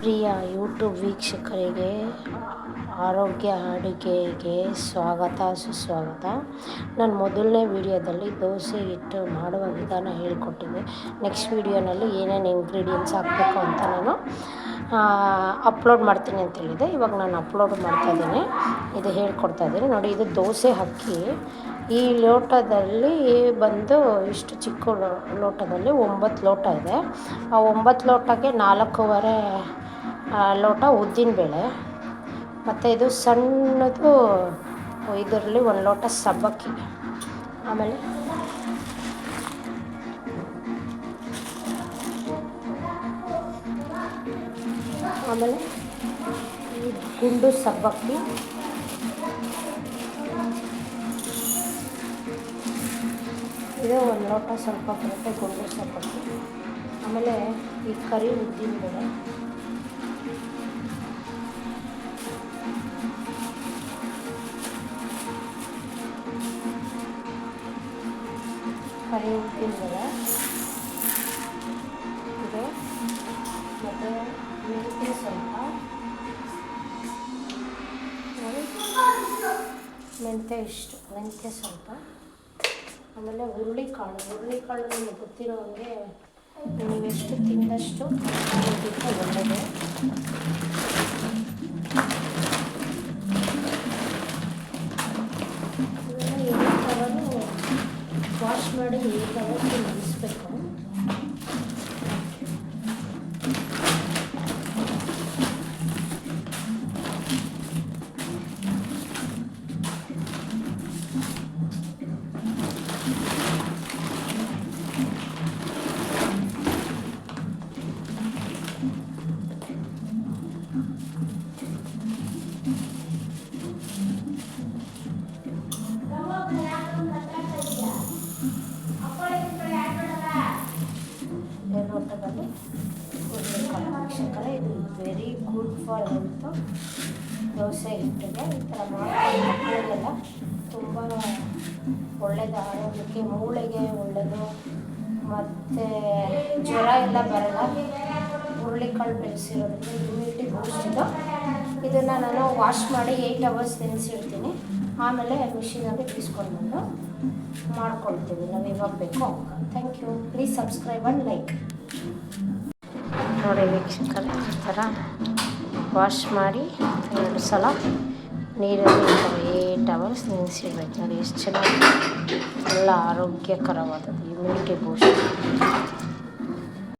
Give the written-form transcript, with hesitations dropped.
ಪ್ರಿಯ YouTube ವೀಕ್ಷಕರಿಗೆ ಆರೋಗ್ಯ ಅಡುಗೆಗೆ ಸ್ವಾಗತ ಸುಸ್ವಾಗತ. ನಾನು ಮೊದಲನೇ ವಿಡಿಯೋದಲ್ಲಿ ದೋಸೆ ಹಿಟ್ಟು ಮಾಡುವ ವಿಧಾನ ಹೇಳಿಕೊಟ್ಟಿದ್ದೆ. ನೆಕ್ಸ್ಟ್ ವಿಡಿಯೋನಲ್ಲಿ ಏನೇನು ಇಂಗ್ರೀಡಿಯೆಂಟ್ಸ್ ಹಾಕಬೇಕು ಅಂತ ನಾನು ಅಪ್ಲೋಡ್ ಮಾಡ್ತೀನಿ ಅಂತ ಹೇಳಿದೆ. ಇವಾಗ ನಾನು ಅಪ್ಲೋಡ್ ಮಾಡ್ತಾಯಿದ್ದೀನಿ, ಇದು ಹೇಳ್ಕೊಡ್ತಾಯಿದ್ದೀನಿ ನೋಡಿ. ಇದು ದೋಸೆ ಅಕ್ಕಿ. ಈ ಲೋಟದಲ್ಲಿ ಬಂದು ಇಷ್ಟು ಚಿಕ್ಕ ಲೋಟದಲ್ಲಿ 9 ಲೋಟ ಇದೆ. ಆ 9 ಲೋಟಕ್ಕೆ 4.25 ಲೋಟ ಉದ್ದಿನಬೇಳೆ, ಮತ್ತು ಇದು ಸಣ್ಣದು ಇದರಲ್ಲಿ 1 ಲೋಟ ಸಬ್ಬಕ್ಕಿ, ಆಮೇಲೆ ಈ ಗುಂಡು ಸಬ್ಬಕ್ಕಿ, ಇದು 1 ಲೋಟ ಸ್ವಲ್ಪ ಬರುತ್ತೆ ಗುಂಡು ಸಬ್ಬಕ್ಕಿ, ಆಮೇಲೆ ಈ ಕರಿ ಉದ್ದಿನಬೇಳೆ, ಇದು, ಮತ್ತು ಮೆಂತ್ಯ ಸ್ವಲ್ಪ, ಮೆಂತ್ಯ ಸ್ವಲ್ಪ, ಆಮೇಲೆ ಹುರುಳಿಕಾಳು ನಿಮಗೆ ಗೊತ್ತಿರೋ ಹಾಗೆ ನೀವೆಷ್ಟು ತಿಂದಷ್ಟು ಒಳ್ಳೆಯದು. ಇದನ್ನು 8 ಅವರ್ ವಾಶ್ ಮಾಡಿ 8 ಅವರ್ಸ್ ನೆನೆಸ್ಬೇಕು. ಲೋಟದಲ್ಲಿ ವೀಕ್ಷಕರೇ, ಇದು very good for health. Dosa ಹಿಟ್ಟಿಗೆ ಈ ಥರ ಮಾಡ್ಕೊಂಡು ಮಕ್ಕಳಿಗೆಲ್ಲ ತುಂಬ ಒಳ್ಳೆಯದು, ಆರೋಗ್ಯಕ್ಕೆ, ಮೂಳೆಗೆ ಒಳ್ಳೆಯದು, ಮತ್ತು ಜ್ವರ ಎಲ್ಲ ಬರಲ್ಲ. ಹುರುಳಿಕಾಳು ಬೆಳೆಸಿರೋದ್ರಿಂದ ಇಮ್ಯುನಿಟಿ ಬೂಸ್ಟ್ ಇದು. ಇದನ್ನು ನಾನು ವಾಶ್ ಮಾಡಿ 8 ಅವರ್ಸ್ ನೆನೆಸಿಡ್ತೀನಿ. ಆಮೇಲೆ ಮಿಷಿನಲ್ಲಿ ಬೀಸ್ಕೊಂಡು ಬಂದು ಮಾಡ್ಕೊಳ್ತೀವಿ ನಾವು ಇವಾಗ ಬೇಕು. Thank you. Please subscribe and like. ನೋಡಿ ವೀಕ್ಷಕರೇ, ಈ ಥರ ವಾಶ್ ಮಾಡಿ 2 ಸಲ ನೀರಲ್ಲಿ 8 ಅವರ್ಸ್ ನೆನೆಸಿಡ್ಬೇಕು. ನೋಡಿ ಎಷ್ಟು ಚೆನ್ನಾಗಿ, ಎಲ್ಲ ಆರೋಗ್ಯಕರವಾದದ್ದು, ಇಮ್ಯುನಿಟಿ ಬೂಸ್ಟ್.